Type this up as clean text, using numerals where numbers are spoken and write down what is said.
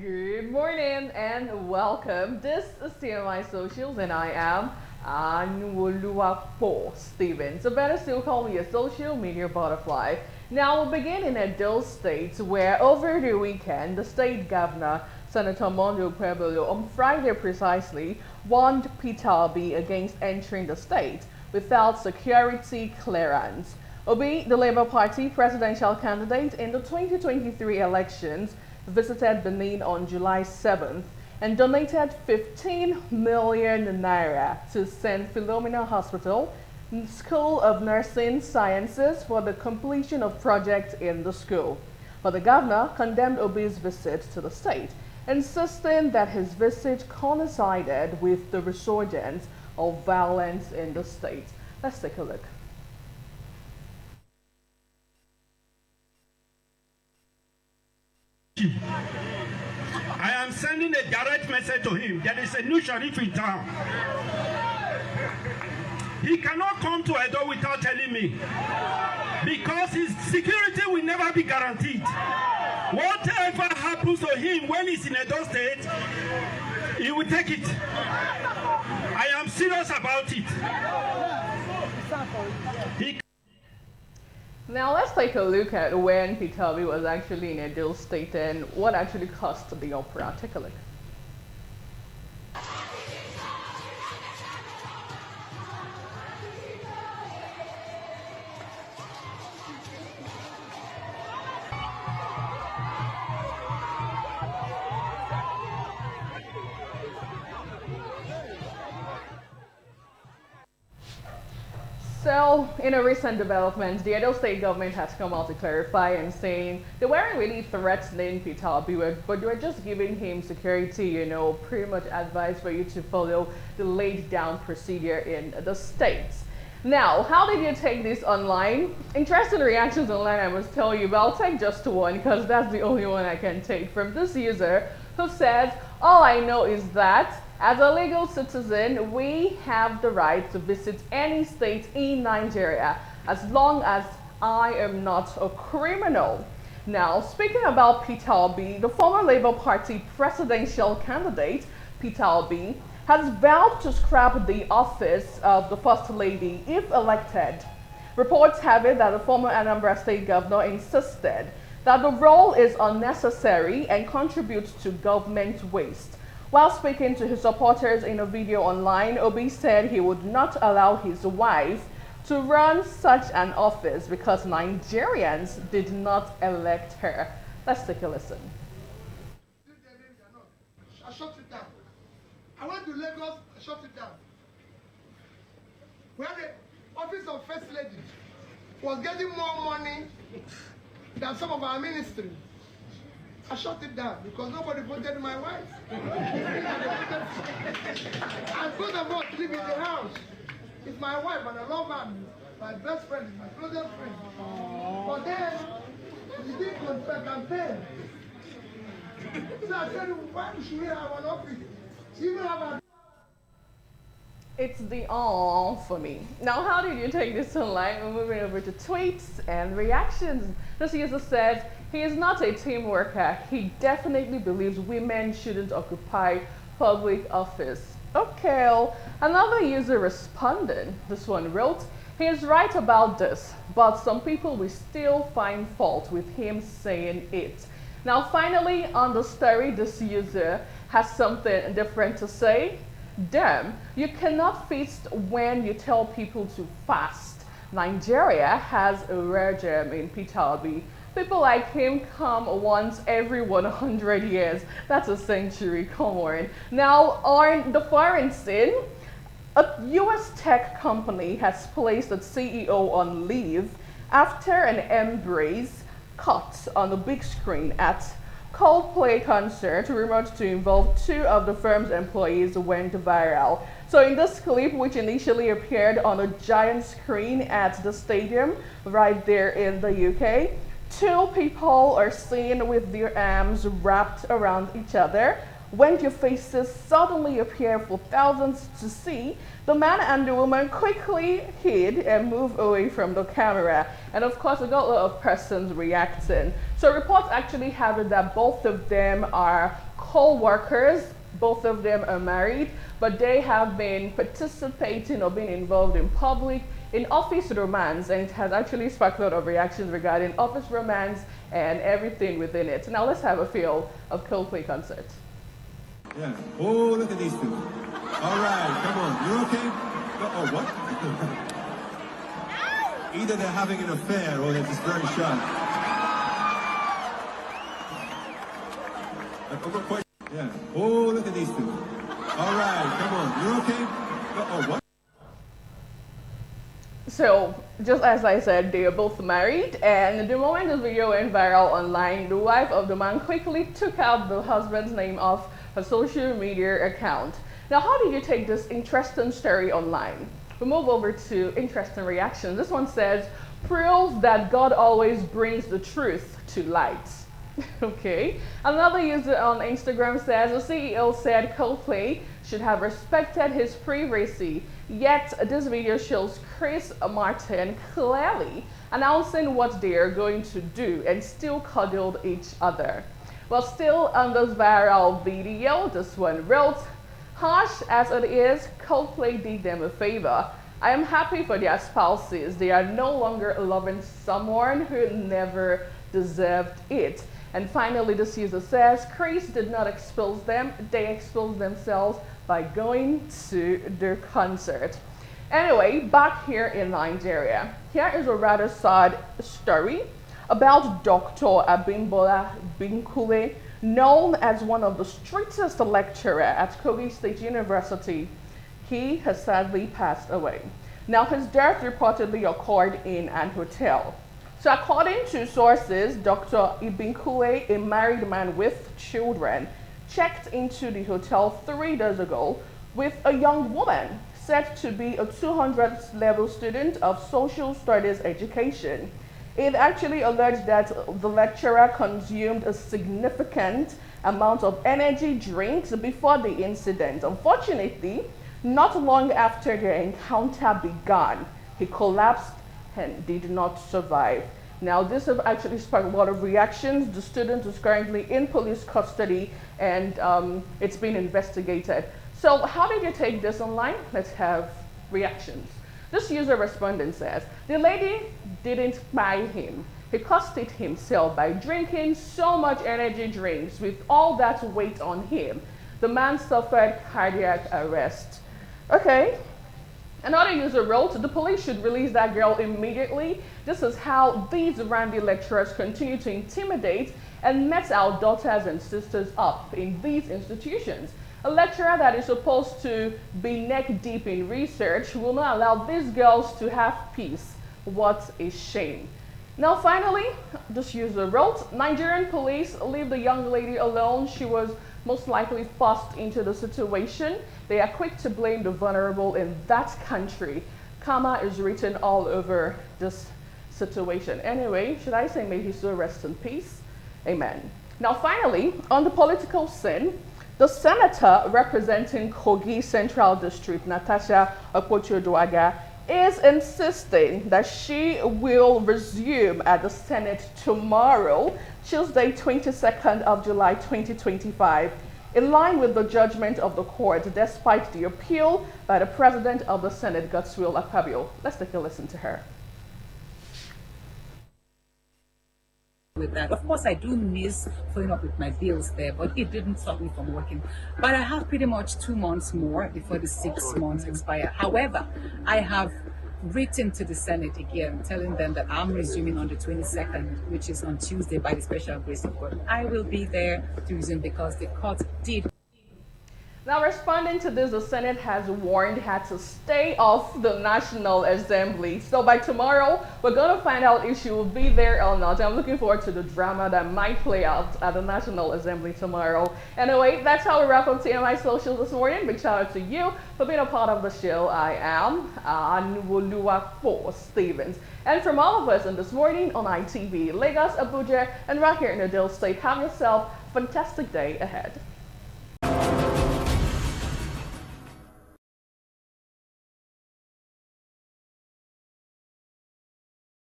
Good morning and welcome. This is TMI Socials and I am Anwoluwapo Stevens. So better still call me a social media butterfly. Now we'll begin in Edo State where over the weekend the state governor, Senator Okpebholo, on Friday precisely, warned Peter Obi against entering the state without security clearance. Obi, the Labour Party presidential candidate in the 2023 elections, visited Benin on July 7th and donated 15 million naira to St. Philomena Hospital, School of Nursing Sciences for the completion of projects in the school. But the governor condemned Obi's visit to the state, insisting that his visit coincided with the resurgence of violence in the state. Let's take a look. I am sending a direct message to him. There is a new sheriff in town. He cannot come to Edo without telling me, because his security will never be guaranteed. Whatever happens to him when he's in Edo State, he will take it. I am serious about it. Now let's take a look at when Peter Obi was actually in Edo State and what actually cost the opera. Take a look. So, in a recent development, the Edo State government has come out to clarify and saying they weren't really threatening Peter Obi, but they were just giving him security, pretty much advice for you to follow the laid down procedure in the states. Now, how did you take this online? Interesting reactions online, I must tell you, but I'll take just one because that's the only one I can take from this user who says, all I know is that as a legal citizen, we have the right to visit any state in Nigeria as long as I am not a criminal. Now, speaking about Peter Obi, the former Labour Party presidential candidate, Peter Obi, has vowed to scrap the office of the First Lady if elected. Reports have it that the former Anambra State Governor insisted that the role is unnecessary and contributes to government waste. While speaking to his supporters in a video online, Obi said he would not allow his wife to run such an office because Nigerians did not elect her. Let's take a listen. I shut it down. I went to Lagos, I shut it down. When the office of First Lady was getting more money than some of our ministries, I shut it down because nobody voted my wife. And both of us live in the house. It's my wife and I love her. My best friend, my closest friend. But then, she didn't campaign. So I said, why should we have an office? She even have a... It's the all for me. Now, how did you take this online? We're moving over to tweets and reactions. This user says, he is not a team worker. He definitely believes women shouldn't occupy public office. Okay, another user responded. This one wrote, he is right about this, but some people will still find fault with him saying it. Now, finally, on the story, this user has something different to say. Damn, you cannot feast when you tell people to fast. Nigeria has a rare gem in Peter Obi. People like him come once every 100 years. That's a century, come on. Now, on the foreign scene, a US tech company has placed its CEO on leave after an embrace caught on the big screen at Coldplay concert rumored to involve two of the firm's employees went viral. So in this clip, which initially appeared on a giant screen at the stadium right there in the UK, two people are seen with their arms wrapped around each other. When their faces suddenly appear for thousands to see, the man and the woman quickly hid and moved away from the camera. And of course, we got a lot of persons reacting. So reports actually have it that both of them are co-workers, both of them are married, but they have been participating or being involved in public in office romance, and it has actually sparked a lot of reactions regarding office romance and everything within it. Now let's have a feel of Coldplay concert. Yeah. Oh, look at these two. All right, come on. You okay? Oh, what? Either they're having an affair or they're just very shy. I've got quite. Yeah. Oh, look at these two. All right, come on. You okay? Oh, what? So, just as I said, they are both married, and the moment this video went viral online, the wife of the man quickly took out the husband's name off her social media account. Now, how did you take this interesting story online? We move over to interesting reactions. This one says, proves that God always brings the truth to light. Okay. Another user on Instagram says, the CEO said Coldplay should have respected his privacy, yet this video shows Chris Martin clearly announcing what they are going to do and still cuddled each other. Well, still on this viral video, this one wrote, harsh as it is, Coldplay did them a favor. I am happy for their spouses. They are no longer loving someone who never deserved it. And finally, this user says, Chris did not expose them. They exposed themselves by going to their concert. Anyway, back here in Nigeria, here is a rather sad story about Dr. Abimbola Binkule, known as one of the strictest lecturers at Kogi State University. He has sadly passed away. Now, his death reportedly occurred in an hotel. So according to sources, Dr. Ibinkule, a married man with children, checked into the hotel 3 days ago with a young woman said to be a 200th level student of social studies education. It actually alleged that the lecturer consumed a significant amount of energy drinks before the incident. Unfortunately, not long after their encounter began, he collapsed and did not survive. Now, this has actually sparked a lot of reactions. The student is currently in police custody, and it's being investigated. So how did you take this online? Let's have reactions. This user respondent says, the lady didn't buy him. He caused it himself by drinking so much energy drinks with all that weight on him. The man suffered cardiac arrest. Okay. Another user wrote, the police should release that girl immediately. This is how these randy lecturers continue to intimidate and mess our daughters and sisters up in these institutions. A lecturer that is supposed to be neck deep in research will not allow these girls to have peace. What a shame. Now finally, this user wrote, Nigerian police leave the young lady alone. She was most likely forced into the situation. They are quick to blame the vulnerable in that country. Karma is written all over this situation. Anyway, should I say may his soul rest in peace? Amen. Now finally, on the political scene, the senator representing Kogi Central District, Natasha Akpoti-Uduaghan, is insisting that she will resume at the Senate tomorrow, Tuesday, 22nd of July, 2025, in line with the judgment of the court, despite the appeal by the president of the Senate, Godswill Akpabio. Let's take a listen to her. With that. Of course, I do miss following up with my bills there, but it didn't stop me from working. But I have pretty much 2 months more before the 6 months expire. However, I have written to the Senate again, telling them that I'm resuming on the 22nd, which is on Tuesday by the special grace of God. I will be there to resume because the court did. Now, responding to this, the Senate has warned her to stay off the National Assembly. So by tomorrow, we're going to find out if she will be there or not. I'm looking forward to the drama that might play out at the National Assembly tomorrow. Anyway, that's how we wrap up TMI Socials this morning. Big shout out to you for being a part of the show. I am Anuoluwapo Stevens. And from all of us in This Morning on ITV, Lagos, Abuja, and right here in Edo State, have yourself a fantastic day ahead.